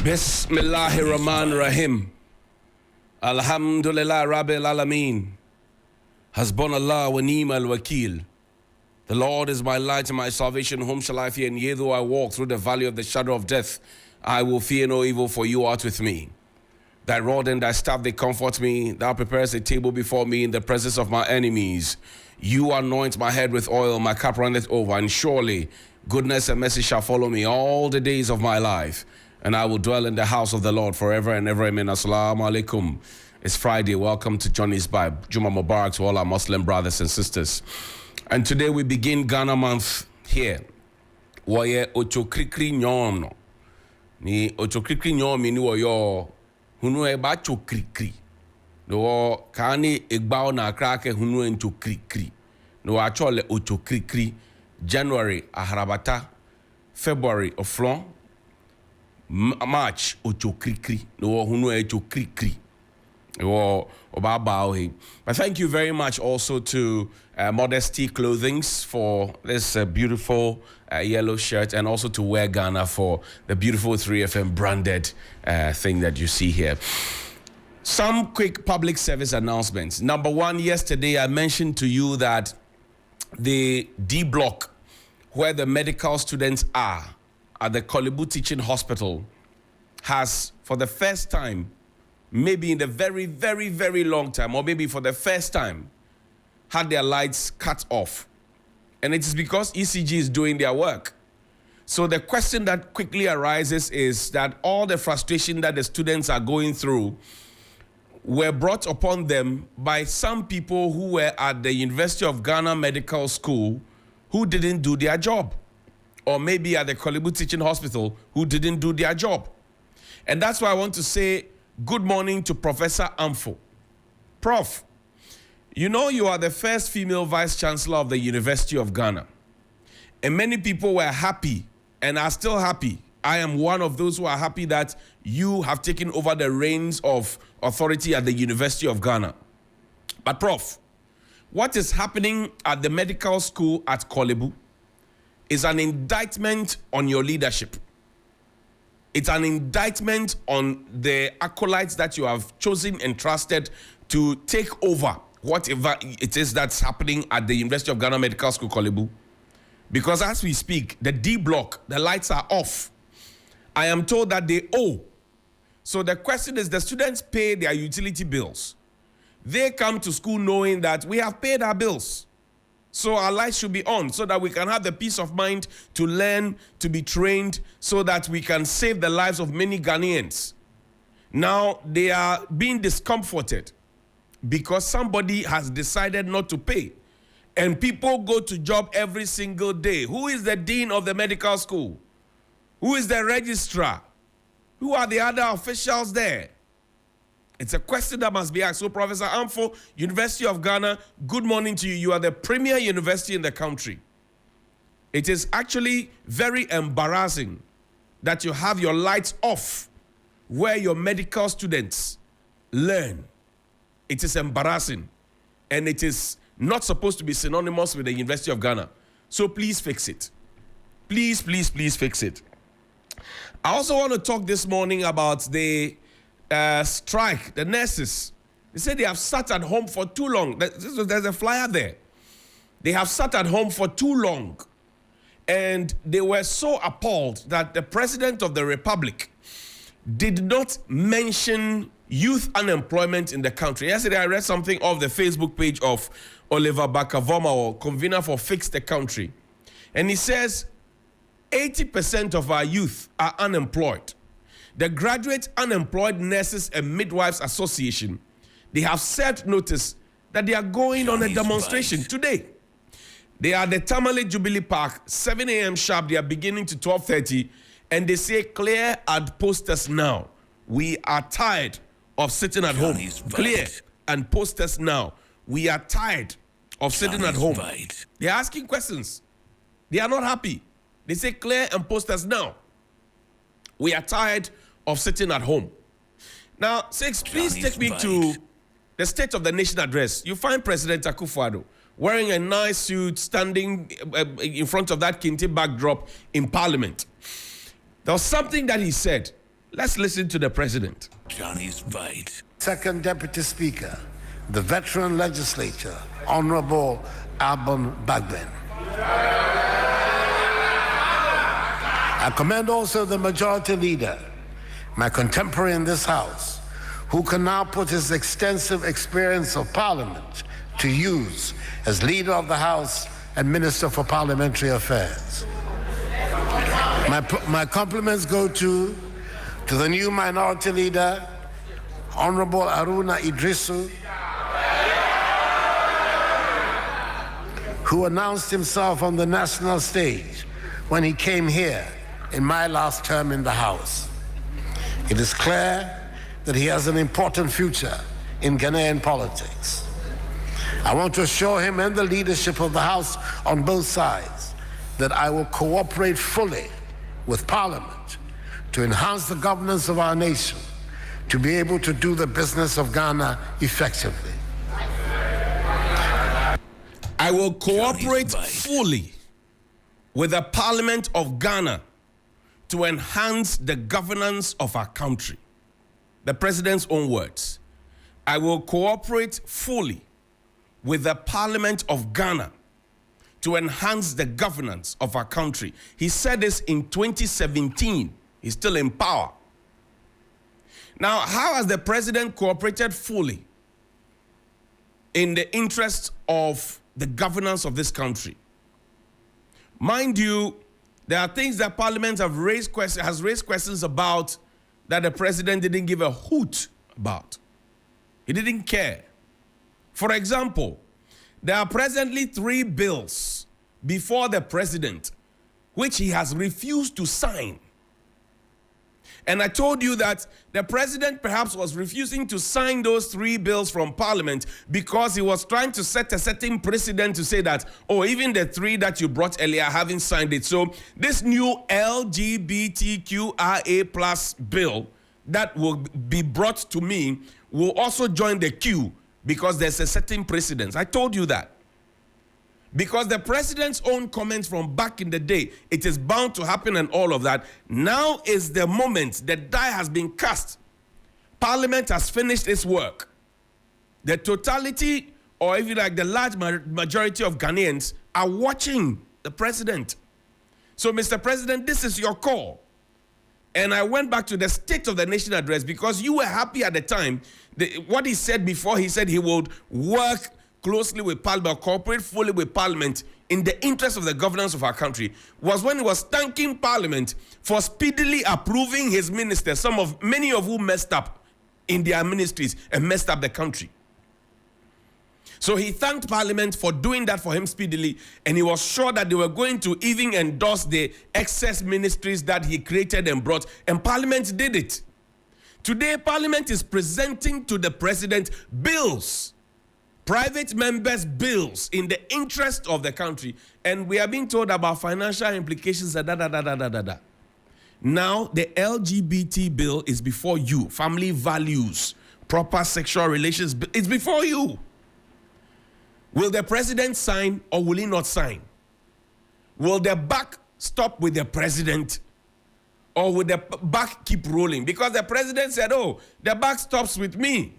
Bismillahirrahmanirrahim. Alhamdulillah Rabbil Alameen. Hasbunallah wa ni'mal wakil. The Lord is my light and my salvation. Whom shall I fear? And yea, though I walk through the valley of the shadow of death, I will fear no evil, for you art with me. Thy rod and thy staff, they comfort me. Thou preparest a table before me in the presence of my enemies. You anoint my head with oil, my cup runneth over. And surely goodness and mercy shall follow me all the days of my life. And I will dwell in the house of the Lord forever and ever. Amen. Assalamu alaikum. It's Friday. Welcome to Johnnie's Bible. Juma Mubarak to all our Muslim brothers and sisters. And today we begin Ghana month here. Woye ochokrikri nyom. Ni ochokrikri nyom ni woyo hunu eba chokrikri. No kani egbao na krake hunu en chokrikri. No achole ochokrikri. January aharabata. February oflon. March ochokrikri. No hunu e chokrikri. But thank you very much also to Modesty Clothings for this beautiful yellow shirt, and also to Wear Ghana for the beautiful 3FM branded thing that you see here. Some quick public service announcements. Number one, yesterday I mentioned to you that the D block, where the medical students are at the Kolebu Teaching Hospital, has for the first time, maybe in a very, very, very long time, or maybe for the first time, had their lights cut off. And it is because ECG is doing their work. So the question that quickly arises is that all the frustration that the students are going through were brought upon them by some people who were at the University of Ghana Medical School who didn't do their job. Or maybe at the Kolebu Teaching Hospital who didn't do their job. And that's why I want to say good morning to Professor Amfo. Prof, you know you are the first female vice-chancellor of the University of Ghana. And many people were happy and are still happy. I am one of those who are happy that you have taken over the reins of authority at the University of Ghana. But Prof, what is happening at the medical school at Kolebu is an indictment on your leadership. It's an indictment on the acolytes that you have chosen and trusted to take over whatever it is that's happening at the University of Ghana Medical School, Kolebu. Because as we speak, the D block, the lights are off. I am told that they owe. So the question is, the students pay their utility bills. They come to school knowing that we have paid our bills. So our lights should be on so that we can have the peace of mind to learn, to be trained, so that we can save the lives of many Ghanaians. Now, they are being discomforted because somebody has decided not to pay. And people go to job every single day. Who is the dean of the medical school? Who is the registrar? Who are the other officials there? It's a question that must be asked. So, Professor Amfo, University of Ghana, good morning to you. You are the premier university in the country. It is actually very embarrassing that you have your lights off where your medical students learn. It is embarrassing. And it is not supposed to be synonymous with the University of Ghana. So please fix it. Please, please, please fix it. I also want to talk this morning about the strike, the nurses. They say they have sat at home for too long. There's a flyer there. They have sat at home for too long. And they were so appalled that the President of the Republic did not mention youth unemployment in the country. Yesterday, I read something off the Facebook page of Oliver Bakavoma, or convener for Fix the Country. And he says 80% of our youth are unemployed. The Graduate Unemployed Nurses and Midwives Association, they have served notice that they are going on a demonstration today. They are at the Tamale Jubilee Park, 7 a.m. sharp. They are beginning to 12:30, and they say, clear and post us now. We are tired of sitting at home. Clear and post us now. We are tired of sitting at home. They are asking questions. They are not happy. They say, clear and post us now. We are tired of sitting at home. Now, Six, please take me to the State of the Nation address. You find President Akufo-Addo wearing a nice suit, standing in front of that Kinte backdrop in Parliament. There was something that he said Let's listen to the president. Johnny's Bite. Second Deputy Speaker, the veteran legislator, Honorable Alban Bagbin. I commend also the Majority Leader, my contemporary in this House, who can now put his extensive experience of Parliament to use as Leader of the House and Minister for Parliamentary Affairs. My compliments go to the new Minority Leader, Honorable Aruna Idrisu, who announced himself on the national stage when he came here in my last term in the House. It is clear that he has an important future in Ghanaian politics. I want to assure him and the leadership of the House on both sides that I will cooperate fully with Parliament to enhance the governance of our nation, to be able to do the business of Ghana effectively. I will cooperate fully with the Parliament of Ghana to enhance the governance of our country. The president's own words. I will cooperate fully with the Parliament of Ghana to enhance the governance of our country. He said this in 2017. He's still in power. Now, how has the president cooperated fully in the interest of the governance of this country? Mind you, there are things that Parliament has raised questions about that the president didn't give a hoot about. He didn't care. For example, there are presently 3 bills before the president which he has refused to sign. And I told you that the president perhaps was refusing to sign those 3 bills from Parliament because he was trying to set a certain precedent to say that, oh, even the 3 that you brought earlier haven't signed it. So this new LGBTQIA plus bill that will be brought to me will also join the queue because there's a certain precedence. I told you that. Because the president's own comments from back in the day, it is bound to happen and all of that. Now is the moment. The die has been cast. Parliament has finished its work. The totality, or if you like, the large majority of Ghanaians are watching the president. So, Mr. President, this is your call. And I went back to the State of the Nation address because you were happy at the time. What he said before, he said he would work closely with Parliament, cooperate fully with Parliament in the interest of the governance of our country, was when he was thanking Parliament for speedily approving his ministers, many of whom messed up in their ministries and messed up the country. So he thanked Parliament for doing that for him speedily, and he was sure that they were going to even endorse the excess ministries that he created and brought, and Parliament did it. Today, Parliament is presenting to the president bills, private members' bills in the interest of the country, and we are being told about financial implications. Now, the LGBT bill is before you. Family values, proper sexual relations, it's before you. Will the president sign or will he not sign? Will the buck stop with the president or will the buck keep rolling? Because the president said, oh, the buck stops with me.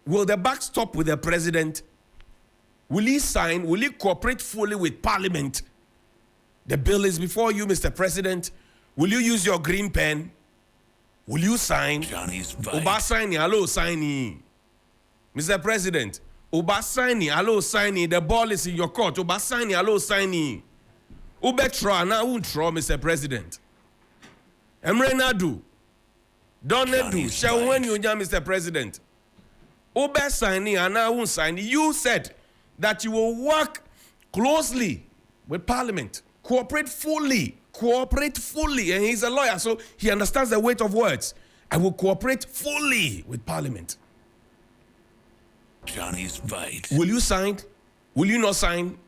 Will the buck stop with the president? Will he sign? Will he cooperate fully with Parliament? The bill is before you, Mr. President. Will you use your green pen? Will you sign? Johnny's Oba signing, hello signing. Mr. President, Oba signing, hello signing. The ball is in your court. Oba signing, hello signing. Ubetra, now won't throw, Mr. President. Emrenadu. Don't do. Shall when you, Mr. President. Oba signing and I won't sign. You said that you will work closely with Parliament, cooperate fully, and he's a lawyer, so he understands the weight of words. I will cooperate fully with Parliament. Johnny's Bite. Will you sign? Will you not sign?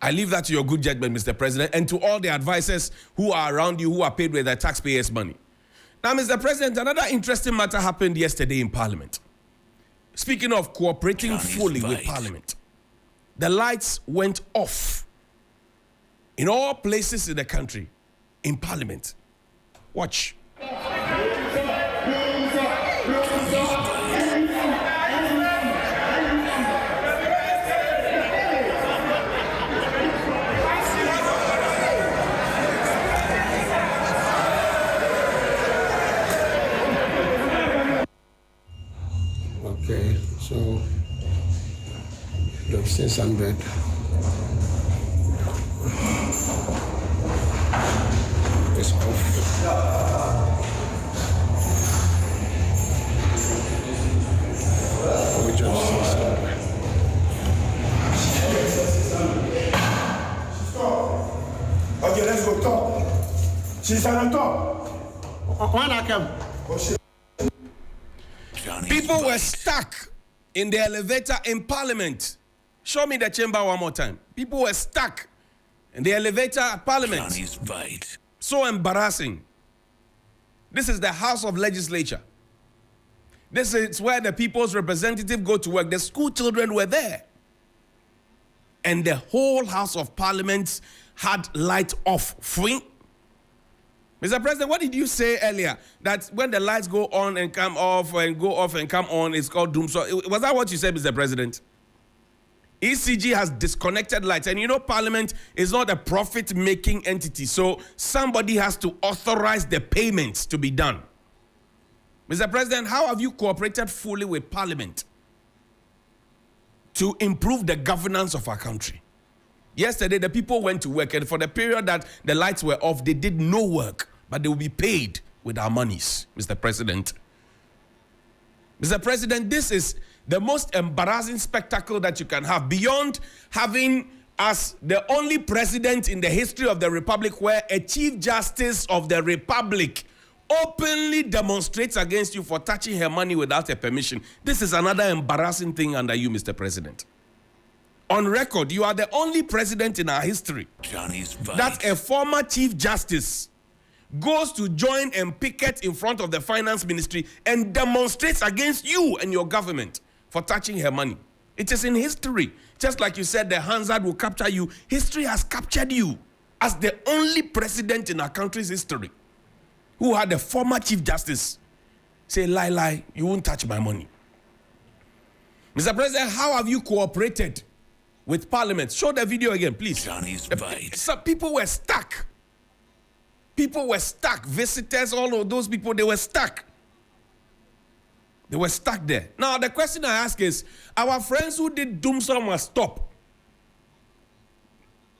I leave that to your good judgment, Mr. President, and to all the advisors who are around you who are paid with their taxpayers' money. Now, Mr. President, another interesting matter happened yesterday in Parliament. Speaking of cooperating Johnny's fully Bite. with Parliament, the lights went off in all places in the country in Parliament. Watch. Okay, so the 600. Is off. We just 600. Okay, let's go top. She's on the top. When I come. Johnny's People were bite. stuck in the elevator in Parliament. Show me the chamber one more time. People were stuck in the elevator at Parliament. Johnny's bite. So embarrassing. This is the House of Legislature. This is where the people's representative go to work. The school children were there. And the whole House of Parliament had light off. Free. Mr. President, what did you say earlier? That when the lights go on and come off and go off and come on, it's called Dumsor. Was that what you said, Mr. President? ECG has disconnected lights. And you know Parliament is not a profit-making entity. So somebody has to authorize the payments to be done. Mr. President, how have you cooperated fully with Parliament to improve the governance of our country? Yesterday, the people went to work, and for the period that the lights were off, they did no work, but they will be paid with our monies, Mr. President. Mr. President, this is the most embarrassing spectacle that you can have, beyond having as the only president in the history of the Republic where a Chief Justice of the Republic openly demonstrates against you for touching her money without her permission. This is another embarrassing thing under you, Mr. President. On record, you are the only president in our history Johnny's bite. that a former Chief Justice goes to join and picket in front of the Finance Ministry and demonstrates against you and your government for touching her money. It is in history. Just like you said, the Hansard will capture you. History has captured you as the only president in our country's history who had a former Chief Justice say, lie, you won't touch my money. Mr. President, how have you cooperated with Parliament? Show the video again, please. Johnny's bite. Some people were stuck. People were stuck. Visitors, all of those people, they were stuck. They were stuck there. Now, the question I ask is, our friends who did Dumsor must stop.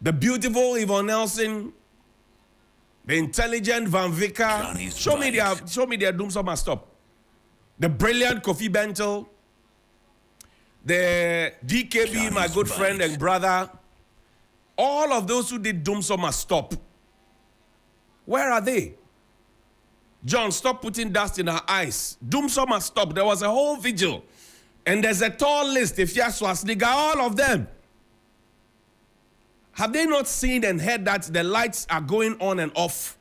The beautiful Yvonne Nelson, the intelligent Van Vicker. Johnny's Show me bite. their Dumsor must stop. The brilliant Kofi Bentel, the DKB, my Johnny's good bite. friend and brother. All of those who did Dumsor must stop. Where are they? John, stop putting dust in our eyes. Dumsor must stop. There was a whole vigil. And there's a tall list. If you're Swastika, all of them. Have they not seen and heard that the lights are going on and off?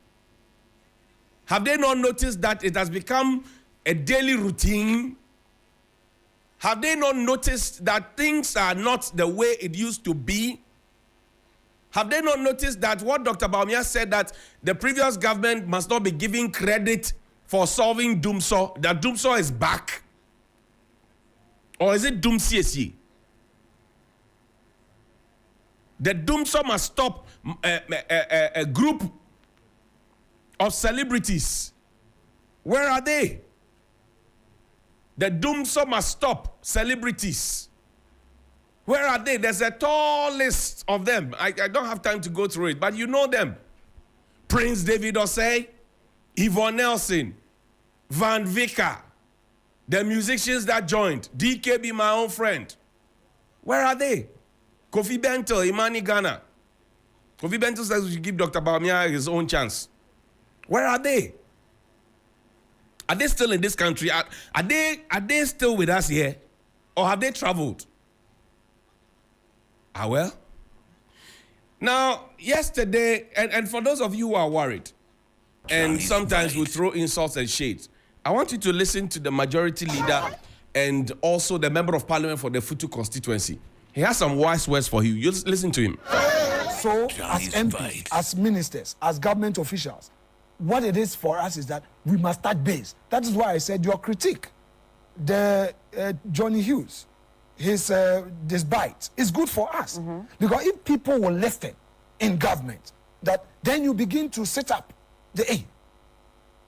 Have they not noticed that it has become a daily routine? Have they not noticed that things are not the way it used to be? Have they not noticed that what Dr. Baumia said, that the previous government must not be giving credit for solving Dumsor, that Dumsor is back? Or is it Dumsiesi? The Dumsor must stop a group of celebrities. Where are they? The Dumsor must stop celebrities. Where are they? There's a tall list of them. I don't have time to go through it, but you know them. Prince David Osei, Yvonne Nelson, Van Vicker, the musicians that joined, DKB, my own friend. Where are they? Kofi Bentel, Imani Ghana. Kofi Bentel says we should give Dr. Baumia his own chance. Where are they? Are they still in this country? Are they still with us here? Or have they traveled? Ah, well. Now, yesterday, and for those of you who are worried, and Johnny's sometimes bite. we throw insults and shades, I want you to listen to the majority leader and also the member of parliament for the Futu constituency. He has some wise words for you. You listen to him. So, Johnny's as MPs, bite. as ministers, as government officials, what it is for us is that we must start base. That is why I said your critique, the Johnnie Hughes, his this bite is good for us. Because if people will listen in government, that then you begin to set up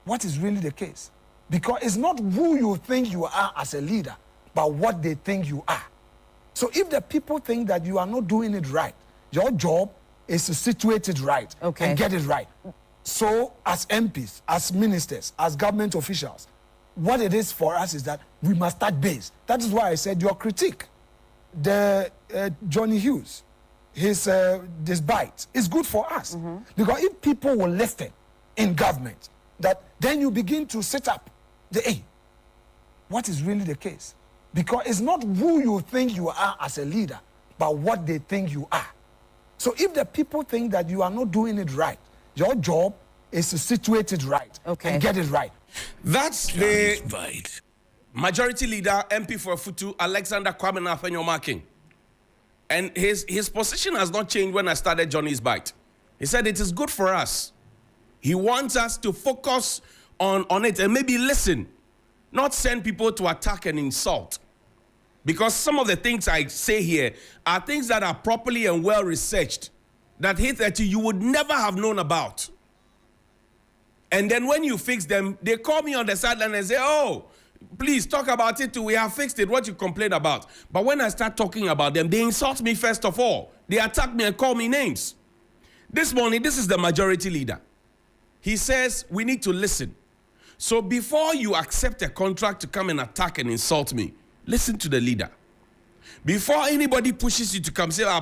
what is really the case. Because it's not who you think you are as a leader, but what they think you are. So if the people think that you are not doing it right, your job is to situate it right and get it right. So as MPs, as ministers, as government officials, what it is for us is that we must start base. That is why I said your critique, the Johnnie Hughes, his this bite is good for us. Because if people will listen in government, that then you begin to set up what is really the case. Because it's not who you think you are as a leader, but what they think you are. So if the people think that you are not doing it right, your job is to situate it right and get it right. That's the majority leader, MP for Futu, Alexander Kwame Nathaniel-Markin. And his position has not changed when I started Johnny's Bite. He said it is good for us. He wants us to focus on it and maybe listen, not send people to attack and insult. Because some of the things I say here are things that are properly and well researched, that hitherto you would never have known about. And then when you fix them, they call me on the sideline and say, oh, please talk about it too. We have fixed it, what you complained about. But when I start talking about them, they insult me first of all. They attack me and call me names. This morning, this is the majority leader. He says we need to listen. So before you accept a contract to come and attack and insult me, listen to the leader. Before anybody pushes you to come say, because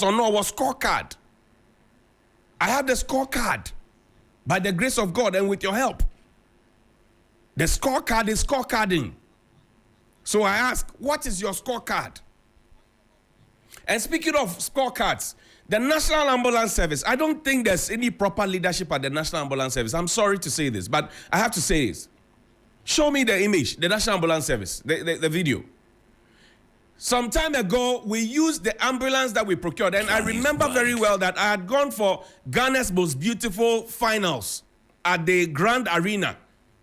on our scorecard. I have the scorecard by the grace of God and with your help. The scorecard is scorecarding. So I ask, what is your scorecard? And speaking of scorecards, the National Ambulance Service, I don't think there's any proper leadership at the National Ambulance Service. I'm sorry to say this, but I have to say this. Show me the image, the National Ambulance Service, the video. Some time ago, we used the ambulance that we procured, and I remember very well that I had gone for Ghana's Most Beautiful finals at the Grand Arena.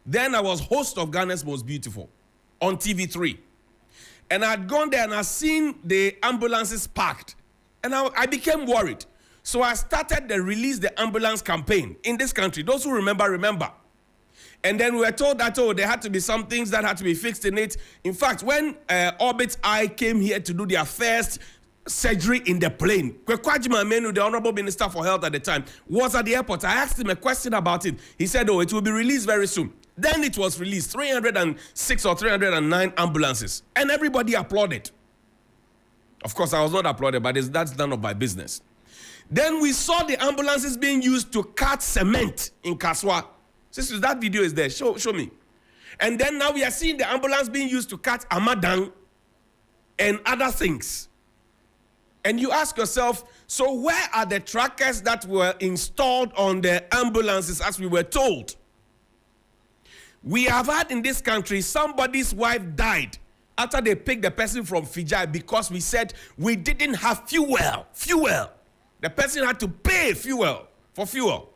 Then I was host of Ghana's Most Beautiful on TV3. And I had gone there and I seen the ambulances parked. And I became worried. So I started the Release the Ambulance campaign in this country. Those who remember, remember. And then we were told that, there had to be some things that had to be fixed in it. In fact, when Orbit Eye came here to do their first surgery in the plane, Kwekwajima Menu, the Honorable Minister for Health at the time, was at the airport. I asked him a question about it. He said, it will be released very soon. Then it was released, 306 or 309 ambulances. And everybody applauded. Of course, I was not applauded, but that's none of my business. Then we saw the ambulances being used to cut cement in Kaswa. Sisters, that video is there. Show me. And then now we are seeing the ambulance being used to cut Amadang and other things. And you ask yourself, so where are the trackers that were installed on the ambulances as we were told? We have had in this country, somebody's wife died after they picked the person from Fijai because we said we didn't have fuel. The person had to pay for fuel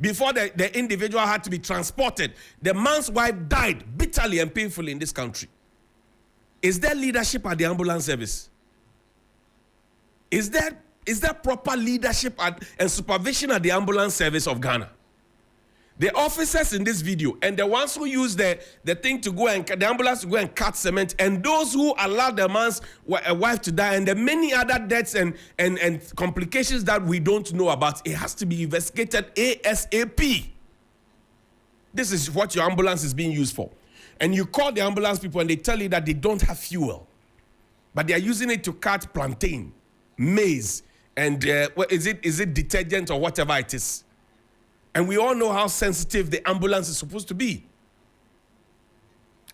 before the individual had to be transported. The man's wife died bitterly and painfully in this country. Is there leadership at the ambulance service? Is there proper leadership and supervision at the ambulance service of Ghana? The officers in this video and the ones who use the thing to go and the ambulance to go and cut cement, and those who allowed the man's wife to die, and the many other deaths and complications that we don't know about, it has to be investigated ASAP. This is what your ambulance is being used for. And you call the ambulance people and they tell you that they don't have fuel, but they are using it to cut plantain, maize, and is it detergent or whatever it is. And we all know how sensitive the ambulance is supposed to be.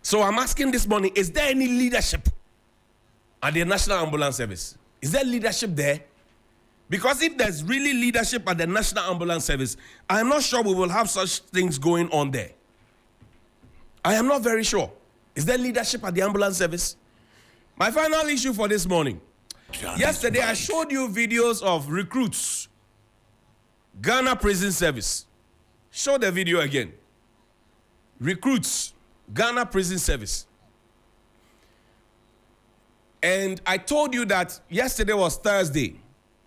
So I'm asking this morning, is there any leadership at the National Ambulance Service? Is there leadership there? Because if there's really leadership at the National Ambulance Service, I'm not sure we will have such things going on there. I am not very sure. Is there leadership at the ambulance service? My final issue for this morning. Yesterday, I showed you videos of recruits Ghana Prison Service. Show the video again. Recruits, Ghana Prison Service. And I told you that yesterday was Thursday.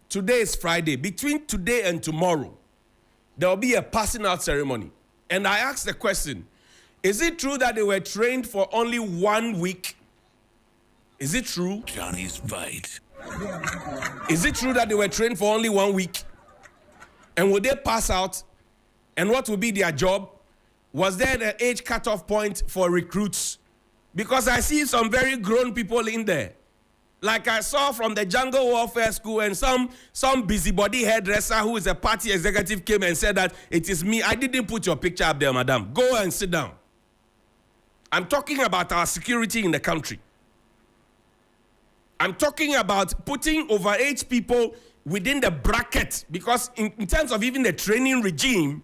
Today is Friday. Between today and tomorrow, there will be a passing out ceremony. And I asked the question, is it true that they were trained for only 1 week? Is it true? Johnny's Bite. Is it true that they were trained for only 1 week? And will they pass out? And what will be their job? Was there an age cutoff point for recruits? Because I see some very grown people in there. Like I saw from the Jungle Warfare School, and some busybody hairdresser who is a party executive came and said that it is me. I didn't put your picture up there, madam. Go and sit down. I'm talking about our security in the country. I'm talking about putting overage people within the bracket, because in terms of even the training regime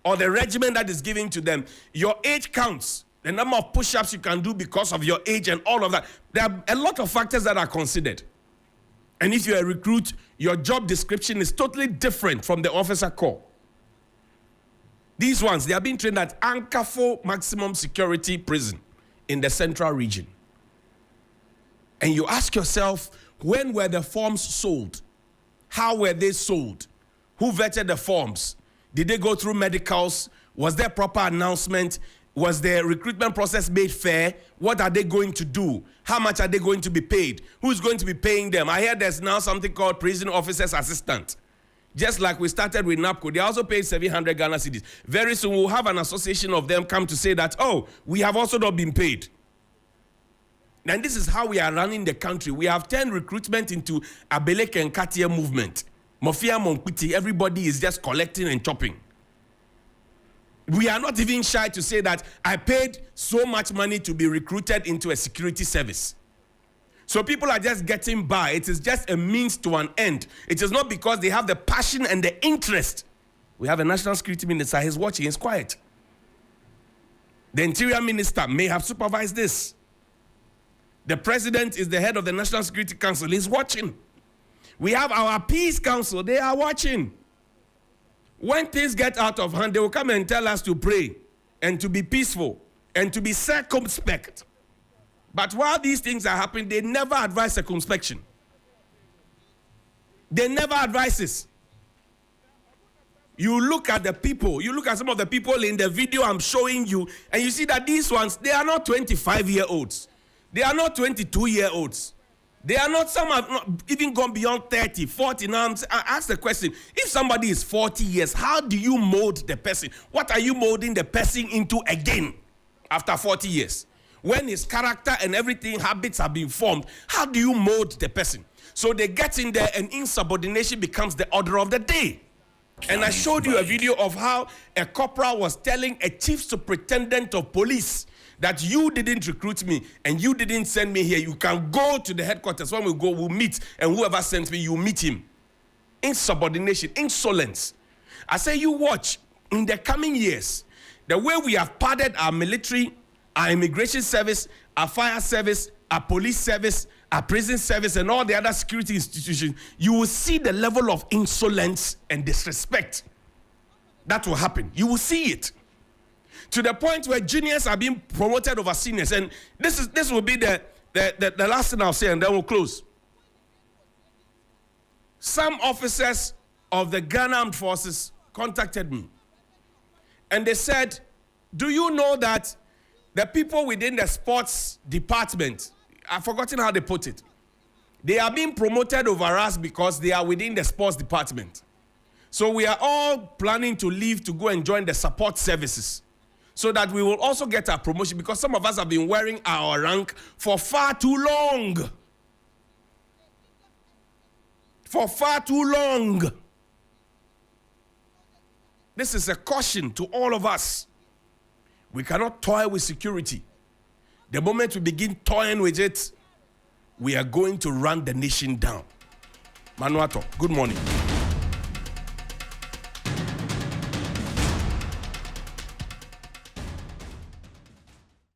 or the regimen that is given to them, your age counts. The number of push-ups you can do because of your age and all of that. There are a lot of factors that are considered. And if you're a recruit, your job description is totally different from the officer corps. These ones, they are being trained at Akufo Maximum Security Prison in the Central Region. And you ask yourself, when were the forms sold? How were they sold? Who vetted the forms? Did they go through medicals? Was there proper announcement? Was the recruitment process made fair? What are they going to do? How much are they going to be paid? Who's going to be paying them? I hear there's now something called prison officer's assistant. Just like we started with NAPCO, they also paid 700 Ghana cedis. Very soon we'll have an association of them come to say that, oh, we have also not been paid. And this is how we are running the country. We have turned recruitment into a Belek and Katia movement. Mafia Monkwiti, everybody is just collecting and chopping. We are not even shy to say that I paid so much money to be recruited into a security service. So people are just getting by. It is just a means to an end. It is not because they have the passion and the interest. We have a national security minister. He's watching. He's quiet. The interior minister may have supervised this. The president is the head of the National Security Council. He's watching. We have our peace council. They are watching. When things get out of hand, they will come and tell us to pray and to be peaceful and to be circumspect. But while these things are happening, they never advise circumspection. They never advise this. You look at the people, you look at some of the people in the video I'm showing you, and you see that these ones, they are not 25-year-olds. They are not 22-year-olds. They are not, some have not even gone beyond 30, 40. Now, I ask the question, if somebody is 40 years, how do you mold the person? What are you molding the person into again after 40 years? When his character and everything, habits have been formed, how do you mold the person? So they get in there and insubordination becomes the order of the day. And I showed you a video of how a corporal was telling a chief superintendent of police that you didn't recruit me and you didn't send me here. You can go to the headquarters. When we go, we'll meet, and whoever sends me, you meet him. Insubordination, insolence. I say you watch in the coming years, the way we have padded our military, our immigration service, our fire service, our police service, our prison service, and all the other security institutions, you will see the level of insolence and disrespect that will happen. You will see it. To the point where juniors are being promoted over seniors. And this will be the last thing I'll say, and then we'll close. Some officers of the Ghana Armed Forces contacted me. And they said, do you know that the people within the sports department, I've forgotten how they put it, they are being promoted over us because they are within the sports department. So we are all planning to leave to go and join the support services, so that we will also get our promotion, because some of us have been wearing our rank for far too long. For far too long. This is a caution to all of us. We cannot toy with security. The moment we begin toying with it, we are going to run the nation down. Manuato, good morning.